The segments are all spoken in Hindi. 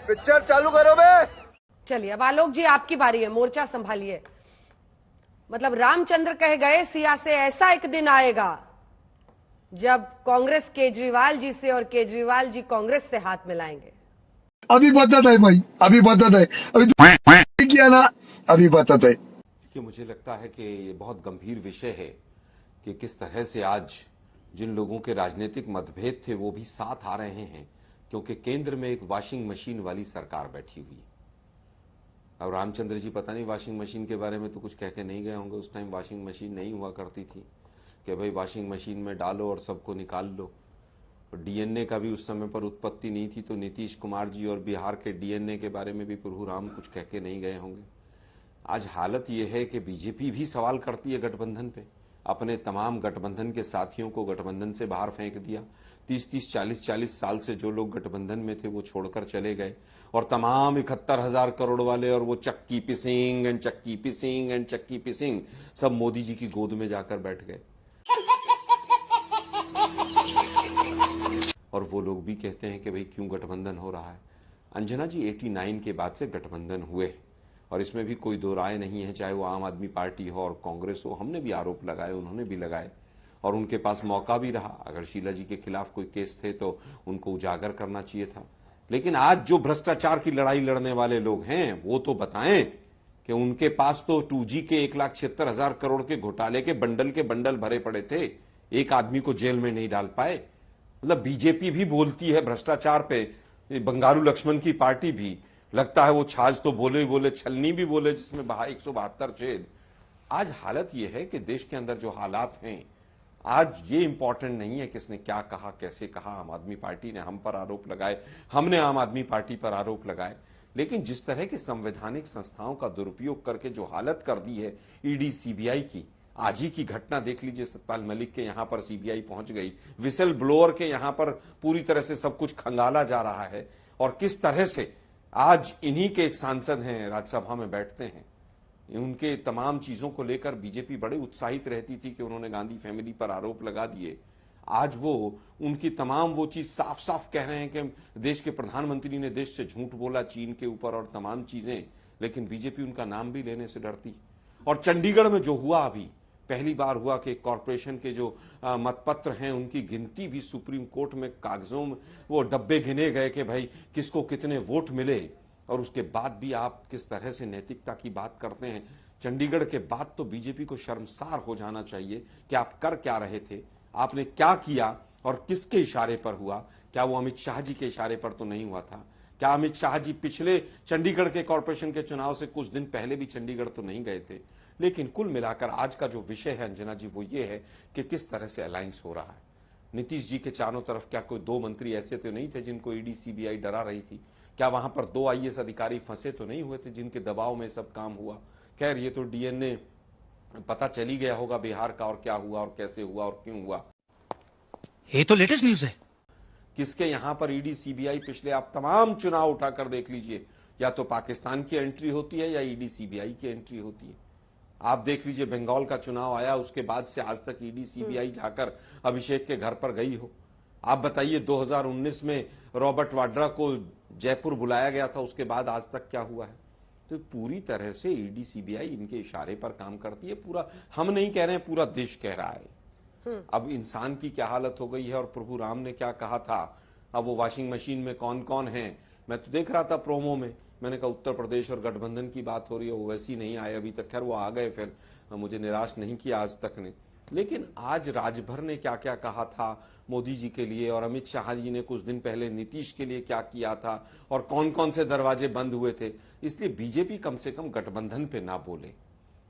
पिक्चर चालू करो बे। चलिए अब आलोक जी आपकी बारी है, मोर्चा संभालिए। मतलब रामचंद्र कह गए सिया से ऐसा एक दिन आएगा जब कांग्रेस केजरीवाल जी से और केजरीवाल जी कांग्रेस से हाथ मिलाएंगे। अभी बताता है भाई, अभी बताता है, अभी किया ना, अभी बताता है कि मुझे लगता है कि ये बहुत गंभीर विषय है कि किस तरह से आज जिन लोगों के राजनीतिक मतभेद थे वो भी साथ आ रहे हैं, क्योंकि केंद्र में एक वॉशिंग मशीन वाली सरकार बैठी हुई है। अब रामचंद्र जी पता नहीं वॉशिंग मशीन के बारे में तो कुछ कह के नहीं गए होंगे। उस टाइम वॉशिंग मशीन नहीं हुआ करती थी कि भाई वॉशिंग मशीन में डालो और सबको निकाल लो। डीएनए का भी उस समय पर उत्पत्ति नहीं थी, तो नीतीश कुमार जी और बिहार के डीएनए के बारे में भी प्रभु राम कुछ कह के नहीं गए होंगे। आज हालत यह है कि बीजेपी भी सवाल करती है गठबंधन पे। अपने तमाम गठबंधन के साथियों को गठबंधन से बाहर फेंक दिया। 30-30, 40-40 साल से जो लोग गठबंधन में थे वो छोड़कर चले गए, और तमाम 71,000 करोड़ वाले और वो चक्की पिसिंग एंड चक्की पिसिंग एंड चक्की पिसिंग सब मोदी जी की गोद में जाकर बैठ गए। और वो लोग भी कहते हैं कि भाई क्यों गठबंधन हो रहा है। अंजना जी 89 के बाद से गठबंधन हुए और इसमें भी कोई दो राय नहीं है, चाहे वो आम आदमी पार्टी हो और कांग्रेस हो। हमने भी आरोप लगाए, उन्होंने भी लगाए, और उनके पास मौका भी रहा। अगर शीला जी के खिलाफ कोई केस थे तो उनको उजागर करना चाहिए था। लेकिन आज जो भ्रष्टाचार की लड़ाई लड़ने वाले लोग हैं वो तो बताएं कि उनके पास तो 2G के 1,76,000 करोड़ के घोटाले के बंडल भरे पड़े थे, एक आदमी को जेल में नहीं डाल पाए। मतलब बीजेपी भी बोलती है भ्रष्टाचार पे, बंगारू लक्ष्मण की पार्टी भी, लगता है वो छाछ तो बोले ही बोले, छलनी भी बोले जिसमें बहा 172 छेद। आज हालत यह है कि देश के अंदर जो हालात हैं, आज ये इंपॉर्टेंट नहीं है किसने क्या कहा, कैसे कहा। आम आदमी पार्टी ने हम पर आरोप लगाए, हमने आम आदमी पार्टी पर आरोप लगाए, लेकिन जिस तरह की संवैधानिक संस्थाओं का दुरुपयोग करके जो हालत कर दी है ईडी सीबीआई की, आज ही की घटना देख लीजिए, सतपाल मलिक के यहां पर सीबीआई पहुंच गई, विसल ब्लोअर के यहां पर पूरी तरह से सब कुछ खंगाला जा रहा है। और किस तरह से आज इन्हीं के एक सांसद हैं, राज्यसभा में बैठते हैं, उनके तमाम चीजों को लेकर बीजेपी बड़े उत्साहित रहती थी कि उन्होंने गांधी फैमिली पर आरोप लगा दिए। आज वो उनकी तमाम वो चीज साफ साफ कह रहे हैं कि देश के प्रधानमंत्री ने देश से झूठ बोला चीन के ऊपर और तमाम चीजें, लेकिन बीजेपी उनका नाम भी लेने से डरती। और चंडीगढ़ में जो हुआ, अभी पहली बार हुआ कि कॉरपोरेशन के जो मतपत्र हैं उनकी गिनती भी सुप्रीम कोर्ट में कागजों में वो डब्बे गिने गए कि भाई किसको कितने वोट मिले, और उसके बाद भी आप किस तरह से नैतिकता की बात करते हैं। चंडीगढ़ के बाद तो बीजेपी को शर्मसार हो जाना चाहिए कि आप कर क्या रहे थे, आपने क्या किया और किसके इशारे पर हुआ। क्या वो अमित शाह जी के इशारे पर तो नहीं हुआ था? क्या अमित शाह जी पिछले चंडीगढ़ के कॉरपोरेशन के चुनाव से कुछ दिन पहले भी चंडीगढ़ तो नहीं गए थे? लेकिन कुल मिलाकर आज का जो विषय है अंजना जी, वो ये है कि किस तरह से अलायंस हो रहा है। नीतीश जी के चारों तरफ क्या कोई 2 मंत्री ऐसे तो नहीं थे जिनको ईडी सीबीआई डरा रही थी? क्या वहां पर 2 आईएएस अधिकारी फंसे तो नहीं हुए थे जिनके दबाव में सब काम हुआ? खैर ये तो डीएनए पता चली गया होगा बिहार का, और क्या हुआ और कैसे हुआ और क्यों हुआ। ये तो लेटेस्ट न्यूज है। किसके यहां पर ईडी सीबीआई, पिछले आप तमाम चुनाव उठाकर देख लीजिए, या तो पाकिस्तान की एंट्री होती है या ईडी सीबीआई की एंट्री होती है। आप देख लीजिए बंगाल का चुनाव आया, उसके बाद से आज तक ईडी सीबीआई जाकर अभिषेक के घर पर गई हो। आप बताइए 2019 में रॉबर्ट वाड्रा को जयपुर बुलाया गया था, उसके बाद आज तक क्या हुआ है? तो पूरी तरह से ईडी सीबीआई इनके इशारे पर काम करती है। पूरा हम नहीं कह रहे हैं, पूरा देश कह रहा है। अब इंसान की क्या हालत हो गई है, और प्रभु राम ने क्या कहा था। अब वो वॉशिंग मशीन में कौन कौन है, मैं तो देख रहा था प्रोमो में, मैंने कहा उत्तर प्रदेश और गठबंधन की बात हो रही है, वो वैसी नहीं आए अभी तक। खैर वो आ गए, फिर मुझे निराश नहीं किया आज तक ने। लेकिन आज राजभर ने क्या क्या कहा था मोदी जी के लिए, और अमित शाह जी ने कुछ दिन पहले नीतीश के लिए क्या किया था, और कौन कौन से दरवाजे बंद हुए थे। इसलिए बीजेपी कम से कम गठबंधन पे ना बोले।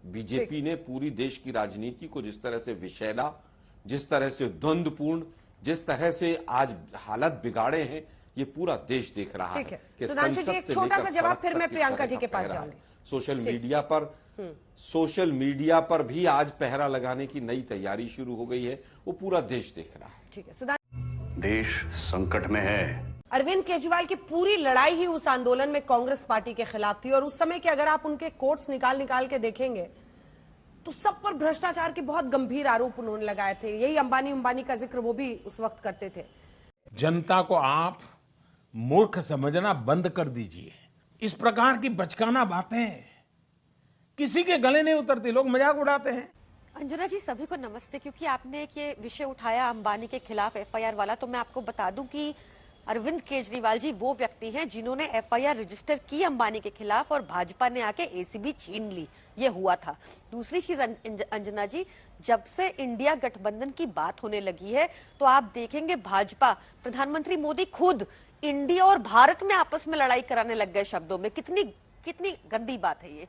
बीजेपी ने पूरी देश की राजनीति को जिस तरह से विषैला, जिस तरह से द्वंद्वपूर्ण, जिस तरह से आज हालत बिगाड़े हैं, ये पूरा देश देख रहा है कि सुधांशु जी एक छोटा सा जवाब, फिर मैं प्रियंका जी के पास जाऊंगी। सोशल मीडिया पर भी आज पहरा लगाने की नई तैयारी शुरू हो गई है, वो पूरा देश देख रहा है। ठीक है, देश संकट में है। अरविंद केजरीवाल की पूरी लड़ाई ही उस आंदोलन में कांग्रेस पार्टी के खिलाफ थी, और उस समय के अगर आप उनके कोट्स निकाल के देखेंगे तो सब पर भ्रष्टाचार के बहुत गंभीर आरोप उन्होंने लगाए थे। यही अंबानी का जिक्र वो भी उस वक्त करते थे। जनता को आप मूर्ख समझना बंद कर दीजिए। इस प्रकार की बचकाना बातें किसी के गले नहीं उतरती, लोग मजाक उड़ाते हैं। अंजना जी, सभी को नमस्ते। क्योंकि आपने एक ये विषय उठाया अंबानी के खिलाफ एफआईआर वाला, तो मैं आपको बता दूं कि अरविंद केजरीवाल जी वो व्यक्ति हैं जिन्होंने एफआईआर रजिस्टर की अंबानी के खिलाफ और भाजपा ने आके एसीबी छीन ली। ये हुआ था। दूसरी चीज अंजना जी, जब से इंडिया गठबंधन की बात होने लगी है तो आप देखेंगे भाजपा, प्रधानमंत्री मोदी खुद इंडिया और भारत में आपस में लड़ाई कराने लग गए शब्दों में। कितनी गंदी बात है ये।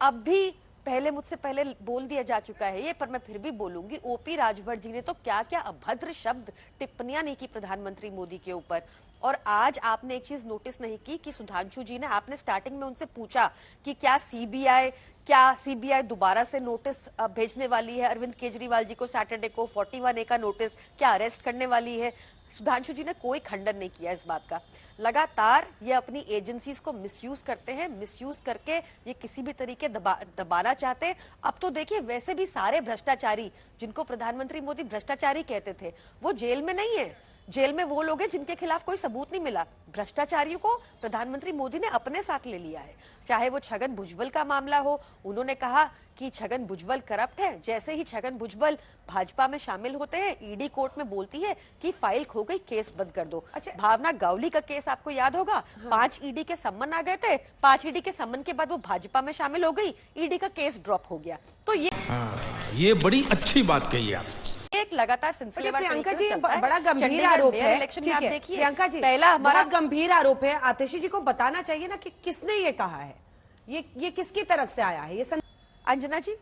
अब भी पहले मुझसे पहले बोल दिया जा चुका है ये, पर मैं फिर भी बोलूंगी। ओपी राजभर जी ने तो क्या क्या अभद्र शब्द टिप्पणियां नहीं की प्रधानमंत्री मोदी के ऊपर। और आज आपने एक चीज नोटिस नहीं की कि सुधांशु जी ने, आपने स्टार्टिंग में उनसे पूछा कि क्या सीबीआई दोबारा से नोटिस भेजने वाली है अरविंद केजरीवाल जी को, सैटरडे को 41A का नोटिस क्या अरेस्ट करने वाली है। सुधांशु जी ने कोई खंडन नहीं किया इस बात का। लगातार ये अपनी एजेंसीज को मिसयूज करते हैं, मिसयूज करके ये किसी भी तरीके दबाना चाहते हैं। अब तो देखिए, वैसे भी सारे भ्रष्टाचारी जिनको प्रधानमंत्री मोदी भ्रष्टाचारी कहते थे वो जेल में नहीं है। जेल में वो लोग हैं जिनके खिलाफ कोई सबूत नहीं मिला। भ्रष्टाचारियों को प्रधानमंत्री मोदी ने अपने साथ ले लिया है। चाहे वो छगन भुजबल का मामला हो, उन्होंने कहा कि छगन भुजबल करप्ट है। जैसे ही छगन भुजबल भाजपा में शामिल होते हैं, ईडी कोर्ट में बोलती है कि फाइल खो गई, केस बंद कर दो। अच्छा, भावना गावली का केस आपको याद होगा। 5 ईडी के सम्मन आ गए थे। 5 ईडी के सम्मन के बाद वो भाजपा में शामिल हो गई, ईडी का केस ड्रॉप हो गया। तो ये बड़ी अच्छी बात कही आप। एक लगातार सिलसिलेवार प्रियंका जी, बड़ा गंभीर आरोप है। ठीक है प्रियंका जी, पहला हमारा गंभीर आरोप है। आतिशी जी को बताना चाहिए ना कि किसने ये कहा है, ये किसकी तरफ से आया है ये। अंजना जी,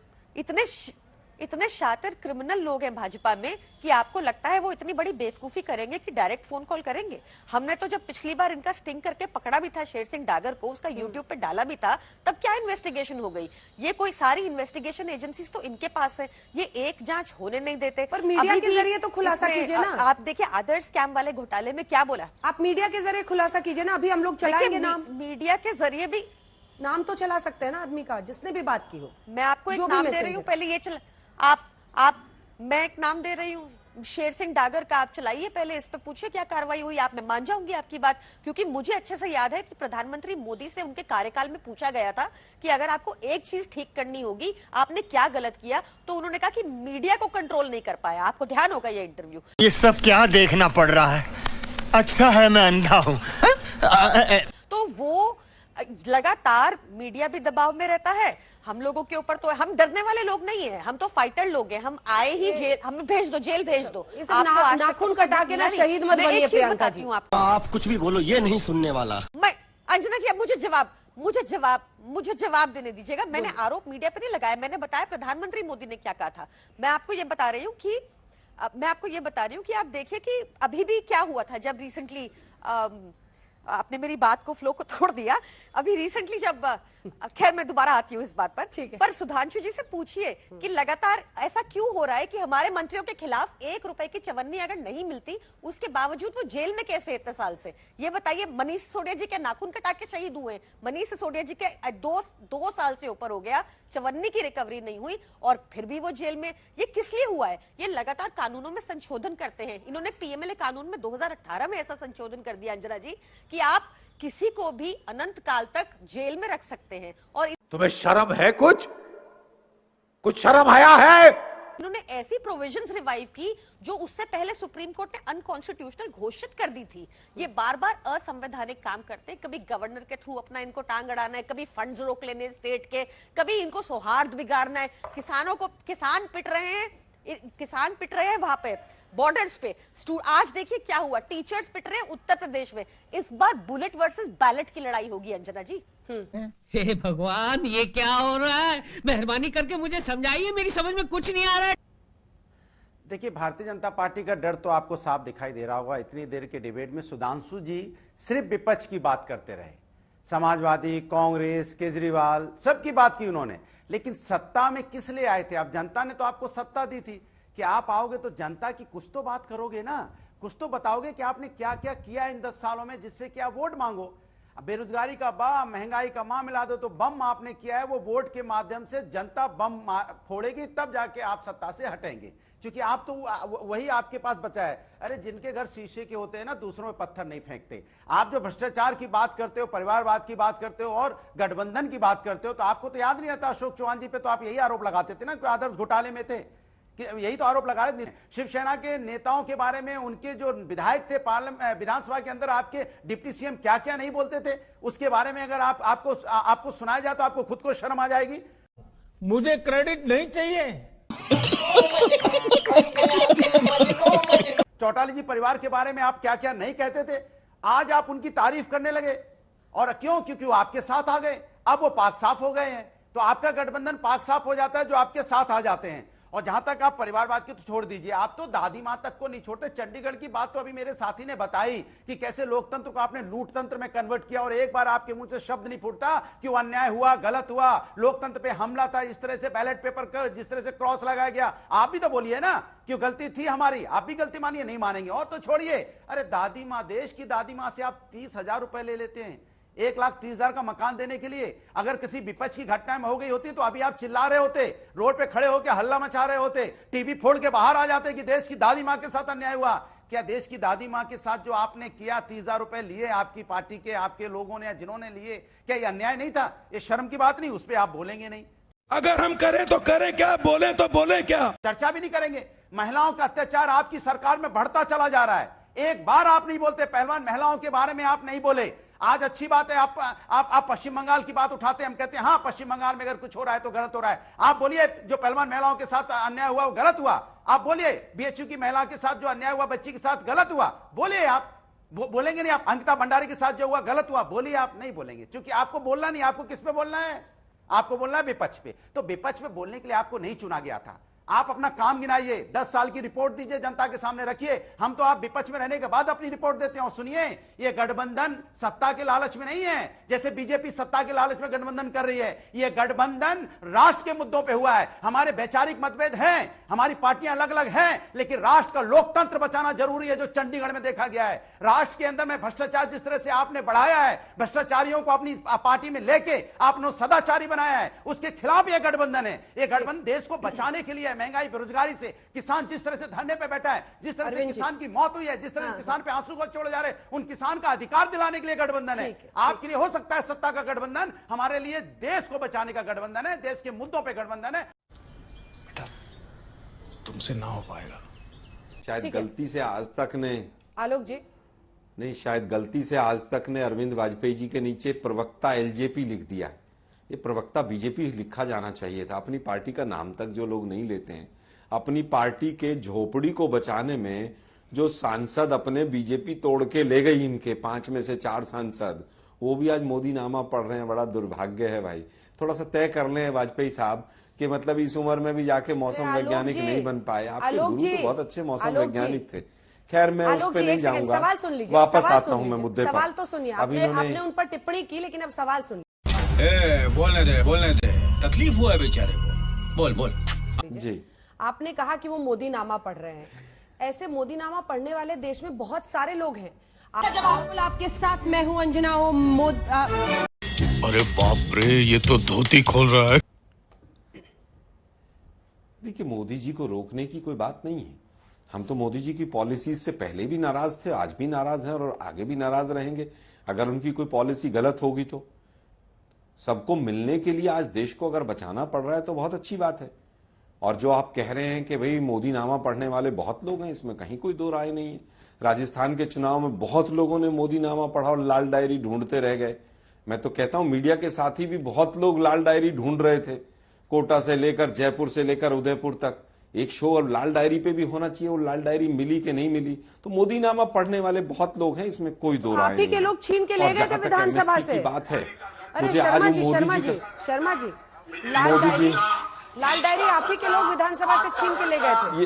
इतने शातिर क्रिमिनल लोग हैं भाजपा में कि आपको लगता है वो इतनी बड़ी बेवकूफी करेंगे कि डायरेक्ट फोन कॉल करेंगे। हमने तो जब पिछली बार इनका स्टिंग करके पकड़ा भी था शेर सिंह डागर को, उसका यूट्यूब पे डाला भी था, तब क्या इन्वेस्टिगेशन हो गई। ये कोई सारी इन्वेस्टिगेशन एजेंसीज तो इनके पास है, ये एक जांच होने नहीं देते। पर मीडिया के जरिए तो खुलासा कीजिए ना। आप देखिए आदर्श स्कैम वाले घोटाले में क्या बोला, आप मीडिया के जरिए खुलासा कीजिए ना। अभी हम लोग चलाएंगे नाम, मीडिया के जरिए भी नाम तो चला सकते हैं ना आदमी का जिसने भी बात की हो। मैं आपको एक नाम दे रही हूँ, पहले ये मैं एक नाम दे रही हूँ शेर सिंह डागर का, आप चलाइए पहले, इस पे पूछिए क्या कार्रवाई हुई। आप, मैं मान जाऊंगी आपकी बात, क्योंकि मुझे अच्छे से याद है कि प्रधानमंत्री मोदी से उनके कार्यकाल में पूछा गया था कि अगर आपको एक चीज ठीक करनी होगी, आपने क्या गलत किया, तो उन्होंने कहा कि मीडिया को कंट्रोल नहीं कर पाया। आपको ध्यान होगा ये इंटरव्यू। ये सब क्या देखना पड़ रहा है, अच्छा है मैं अंधा हूँ। तो वो लगातार मीडिया भी दबाव में रहता है हम लोगों के ऊपर। तो हम डरने वाले लोग नहीं है, हम तो फाइटर लोग हैं। हम आए ही जेल, हमें भेज दो, जेल भेज दो। नाखून कटा के ना शहीद मत बनिए प्रियंका जी। आप कुछ भी बोलो, ये नहीं सुनने वाला। मैं अंजना जी, अब मुझे जवाब देने दीजिएगा। मैंने आरोप मीडिया पे नहीं लगाया, मैंने बताया प्रधानमंत्री मोदी ने क्या कहा था। मैं आपको ये बता रही हूँ कि आप देखिए कि अभी भी क्या हुआ था जब रिसेंटली, आपने मेरी बात को, फ्लो को तोड़ दिया। अभी रिसेंटली जब, खैर मैं दोबारा आती हूँ इस बात पर, ठीक है। पर सुधांशु जी से पूछिए कि लगातार ऐसा क्यों हो रहा है कि हमारे मंत्रियों के खिलाफ 1 रुपए की चवन्नी अगर नहीं मिलती, उसके बावजूद वो जेल में कैसे इतने साल से। ये बताइए, मनीष सिसोदिया जी के नाखून कटा के शहीद हुए, मनीष सिसोदिया जी के 2 साल से ऊपर हो गया, चवन्नी की रिकवरी नहीं हुई और फिर भी वो जेल में। ये किस लिए हुआ है? ये लगातार कानूनों में संशोधन करते हैं। इन्होंने पीएमएलए कानून में 2018 में ऐसा संशोधन कर दिया अंजना जी कि आप किसी को भी अनंत काल तक जेल में रख सकते हैं। और तुम्हें शर्म है? कुछ शर्म आया है? इन्होंने ऐसी प्रोविजंस रिवाइव की जो उससे पहले सुप्रीम कोर्ट ने अनकॉन्स्टिट्यूशनल घोषित कर दी थी। ये बार बार असंवैधानिक काम करते हैं, कभी गवर्नर के थ्रू अपना इनको टांग अड़ाना है, कभी फंड्स रोक लेने स्टेट के, कभी इनको सौहार्द बिगाड़ना है। किसान पिट रहे हैं वहां पे बॉर्डर्स पे। आज देखिए क्या हुआ, टीचर्स पिट रहे हैं उत्तर प्रदेश में। इस बार बुलेट वर्सेस बैलेट की लड़ाई होगी अंजना जी। हे भगवान, ये क्या हो रहा है? मेहरबानी करके मुझे समझाइए, मेरी समझ में कुछ नहीं आ रहा है। देखिए, भारतीय जनता पार्टी का डर तो आपको साफ दिखाई दे रहा होगा। इतनी देर के डिबेट में सुधांशु जी सिर्फ विपक्ष की बात करते रहे, समाजवादी, कांग्रेस, केजरीवाल, सबकी बात की उन्होंने। लेकिन सत्ता में किस लिए आए थे? अब जनता ने तो आपको सत्ता दी थी कि आप आओगे तो जनता की कुछ तो बात करोगे ना, कुछ तो बताओगे कि आपने क्या क्या किया इन 10 सालों में जिससे कि आप वोट मांगो। बेरोजगारी का बम, महंगाई का मां मिला दो तो बम आपने किया है वो वोट के माध्यम से जनता बम फोड़ेगी, तब जाके आप सत्ता से हटेंगे, क्योंकि आप तो वही आपके पास बचा है। अरे जिनके घर शीशे के होते हैं ना, दूसरों में पत्थर नहीं फेंकते। आप जो भ्रष्टाचार की बात करते हो, परिवारवाद की बात करते हो और गठबंधन की बात करते हो, तो आपको तो याद नहीं रहता अशोक चौहान जी पे तो आप यही आरोप लगाते थे ना कि आदर्श घोटाले में थे, कि यही तो आरोप लगा रहे थे। शिवसेना के नेताओं के बारे में, उनके जो विधायक थे विधानसभा के अंदर, आपके डिप्टी सीएम क्या क्या नहीं बोलते थे, उसके बारे में अगर आपको सुनाया जाए तो आपको खुद को शर्म आ जाएगी। मुझे क्रेडिट नहीं चाहिए। चौटाला जी परिवार के बारे में आप क्या क्या नहीं कहते थे, आज आप उनकी तारीफ करने लगे। और क्यों? क्योंकि वो आपके साथ आ गए, अब वो पाक साफ हो गए हैं, तो आपका गठबंधन पाक साफ हो जाता है जो आपके साथ आ जाते हैं। और जहां तक आप परिवारवाद की तो छोड़ दीजिए, आप तो दादी मां तक को नहीं छोड़ते। चंडीगढ़ की बात तो अभी मेरे साथी ने बताई कि कैसे लोकतंत्र को आपने लूटतंत्र में कन्वर्ट किया, और एक बार आपके मुंह से शब्द नहीं फूटता कि वो अन्याय हुआ, गलत हुआ, लोकतंत्र पे हमला था, इस तरह से बैलेट पेपर का जिस तरह से क्रॉस लगाया गया। आप भी तो बोलिए ना कि गलती थी हमारी, आप भी गलती मानिए। नहीं मानेंगे और तो छोड़िए। अरे दादी मां, देश की दादी मां से आप 30,000 रुपए ले लेते हैं, 1,30,000 का मकान देने के लिए। अगर किसी विपक्ष की घटना में हो गई होती तो अभी आप चिल्ला रहे होते, रोड पे खड़े होकर हल्ला मचा रहे होते, टीवी फोड़ के बाहर आ जाते कि देश की दादी मां के साथ अन्याय हुआ। क्या देश की दादी मां के साथ जो आपने किया, 30,000 रुपए लिए आपकी पार्टी के, आपके लोगों ने, जिन्होंने लिए, क्या यह अन्याय नहीं था? ये शर्म की बात नहीं? उस पर आप बोलेंगे नहीं। अगर हम करें तो करें क्या, बोले तो बोले क्या? चर्चा भी नहीं करेंगे। महिलाओं का अत्याचार आपकी सरकार में बढ़ता चला जा रहा है, एक बार आप नहीं बोलते। पहलवान महिलाओं के बारे में आप नहीं बोले। आज अच्छी बात है आप पश्चिम बंगाल की बात उठाते हैं, हम कहते हैं हाँ पश्चिम बंगाल में अगर कुछ हो रहा है तो गलत हो रहा है। आप बोलिए जो पहलवान महिलाओं के साथ अन्याय हुआ वो गलत हुआ। आप बोलिए बीएचयू की महिला के साथ जो अन्याय हुआ, बच्ची के साथ गलत हुआ, बोलिए। आप बोलेंगे नहीं? आप अंकिता भंडारी के साथ जो हुआ गलत हुआ, बोलिए। आप नहीं बोलेंगे क्योंकि आपको बोलना नहीं। आपको किस पे बोलना है? आपको बोलना है विपक्ष पे। तो विपक्ष पे बोलने के लिए आपको नहीं चुना गया था। आप अपना काम गिनाइए, 10 साल की रिपोर्ट दीजिए, जनता के सामने रखिए। हम तो आप विपक्ष में रहने के बाद अपनी रिपोर्ट देते हैं। और सुनिए, ये गठबंधन सत्ता के लालच में नहीं है जैसे बीजेपी सत्ता के लालच में गठबंधन कर रही है। ये गठबंधन राष्ट्र के मुद्दों पे हुआ है। हमारे वैचारिक मतभेद हैं, हमारी पार्टियां अलग अलग हैं, लेकिन राष्ट्र का लोकतंत्र बचाना जरूरी है, जो चंडीगढ़ में देखा गया है। राष्ट्र के अंदर में भ्रष्टाचार जिस तरह से आपने बढ़ाया है, भ्रष्टाचारियों को अपनी पार्टी में लेके आपने सदाचारी बनाया है, उसके खिलाफ यह गठबंधन है। यह गठबंधन देश को बचाने के लिए, महंगाई बेरोजगारी से, किसान जिस तरह से धरने पे बैठा है, जिस तरह से किसान की मौत हुई है, जिस तरह से किसान पे आंसू को छोड़े जा रहे, उन किसान का अधिकार दिलाने के लिए गठबंधन है। आपके लिए हो सकता है सत्ता का गठबंधन, हमारे लिए देश को बचाने का गठबंधन है, देश के मुद्दों पे गठबंधन है। बेटा तुमसे ना हो पाएगा। शायद गलती से आज तक ने, आलोक जी नहीं, शायद गलती से आज तक ने अरविंद वाजपेयी जी के नीचे प्रवक्ता एलजेपी लिख दिया। ये प्रवक्ता बीजेपी लिखा जाना चाहिए था। अपनी पार्टी का नाम तक जो लोग नहीं लेते हैं, अपनी पार्टी के झोपड़ी को बचाने में जो सांसद अपने बीजेपी तोड़ के ले गई, इनके 5 में से 4 सांसद, वो भी आज मोदी नामा पढ़ रहे हैं। बड़ा दुर्भाग्य है भाई। थोड़ा सा तय कर लें वाजपेयी साहब कि मतलब इस उम्र में भी जाके मौसम वैज्ञानिक नहीं बन पाए। आपके गुरु तो बहुत अच्छे मौसम वैज्ञानिक थे। खैर मैं उस पर नहीं जाऊंगा, सवाल सुन लीजिए, वापस आता हूं मैं मुद्दे पर। सवाल तो सुनिए, आपने उन पर टिप्पणी की, लेकिन अब सवाल सुनिए। बोलने दे, तकलीफ हुआ है बेचारे को। बोल जी। आपने कहा कि वो मोदी नामा पढ़ रहे हैं। ऐसे मोदी नामा पढ़ने वाले देश में बहुत सारे लोग हैं। जवाब आपके साथ मैं हूं अंजना। अरे बाप रे, ये तो धोती खोल रहा है। देखिए, मोदी जी को रोकने की कोई बात नहीं है। हम तो मोदी जी की पॉलिसीज से पहले भी नाराज थे, आज भी नाराज हैं और आगे भी नाराज रहेंगे। अगर उनकी कोई पॉलिसी गलत होगी तो सबको मिलने के लिए आज देश को अगर बचाना पड़ रहा है तो बहुत अच्छी बात है। और जो आप कह रहे हैं कि भाई मोदी नामा पढ़ने वाले बहुत लोग हैं, इसमें कहीं कोई दो राय नहीं है। राजस्थान के चुनाव में बहुत लोगों ने मोदी नामा पढ़ा और लाल डायरी ढूंढते रह गए। मैं तो कहता हूं मीडिया के साथी भी बहुत लोग लाल डायरी ढूंढ रहे थे, कोटा से लेकर जयपुर से लेकर उदयपुर तक। एक शो और लाल डायरी पे भी होना चाहिए, और लाल डायरी मिली कि नहीं मिली। तो मोदी नामा पढ़ने वाले बहुत लोग हैं, इसमें कोई दो राय नहीं। के लोग छीन के ले गए थे विधानसभा से। बात है मुझे आज शर्मा जी लाल डायरी आप ही के लोग विधानसभा से छीन के ले गए थे।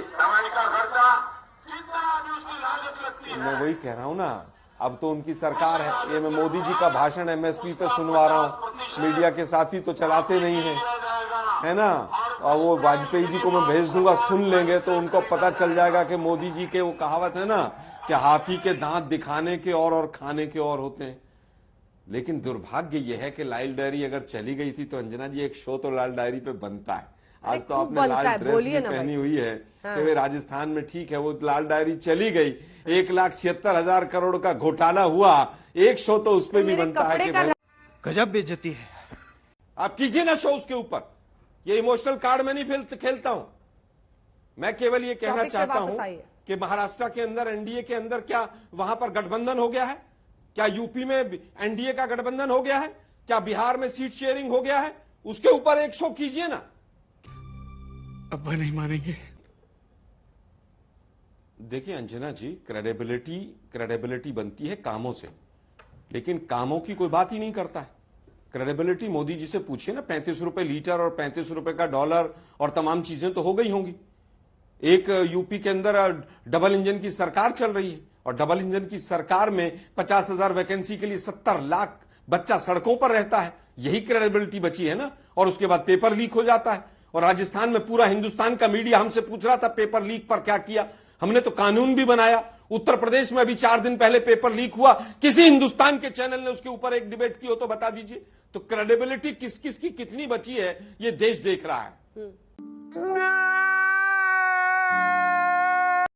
मैं वही कह रहा हूँ ना, अब तो उनकी सरकार है। ये मैं मोदी जी का भाषण एमएसपी पे सुनवा रहा हूँ, मीडिया के साथी तो चलाते नहीं है ना। और वो वाजपेयी जी को मैं भेज दूंगा, सुन लेंगे तो उनको पता चल जाएगा कि मोदी जी के वो कहावत है ना कि हाथी के दांत दिखाने के और खाने के और होते हैं। लेकिन दुर्भाग्य यह है कि लाल डायरी अगर चली गई थी तो अंजना जी एक शो तो लाल डायरी पे बनता है। आज तो आपने लाल ड्रेस भी पहनी हुई है कि वे राजस्थान में ठीक है, वो लाल डायरी चली गई, 1,76,000 करोड़ का घोटाला हुआ, एक शो तो उस पर भी बनता है कि गजब बेइज्जती है। आप कीजिए ना शो उसके ऊपर। ये इमोशनल कार्ड में नहीं खेलता हूं मैं, केवल ये कहना चाहता हूं कि महाराष्ट्र के अंदर एनडीए के अंदर क्या वहां पर गठबंधन हो गया है? क्या यूपी में एनडीए का गठबंधन हो गया है? क्या बिहार में सीट शेयरिंग हो गया है? उसके ऊपर एक शो कीजिए ना। अब्बा नहीं मानेंगे। देखिए अंजना जी, क्रेडिबिलिटी बनती है कामों से, लेकिन कामों की कोई बात ही नहीं करता है। क्रेडिबिलिटी मोदी जी से पूछिए ना, 35 रुपए लीटर और 35 रुपए का डॉलर और तमाम चीजें तो हो गई होंगी। एक यूपी के अंदर डबल इंजन की सरकार चल रही है और डबल इंजन की सरकार में 50,000 वैकेंसी के लिए 70 लाख बच्चा सड़कों पर रहता है। यही क्रेडिबिलिटी बची है ना। और उसके बाद पेपर लीक हो जाता है और राजस्थान में पूरा हिंदुस्तान का मीडिया हमसे पूछ रहा था पेपर लीक पर क्या किया। हमने तो कानून भी बनाया। उत्तर प्रदेश में अभी 4 दिन पहले पेपर लीक हुआ, किसी हिंदुस्तान के चैनल ने उसके ऊपर एक डिबेट की हो तो बता दीजिए। तो क्रेडिबिलिटी किस किस की कितनी बची है ये देश देख रहा है।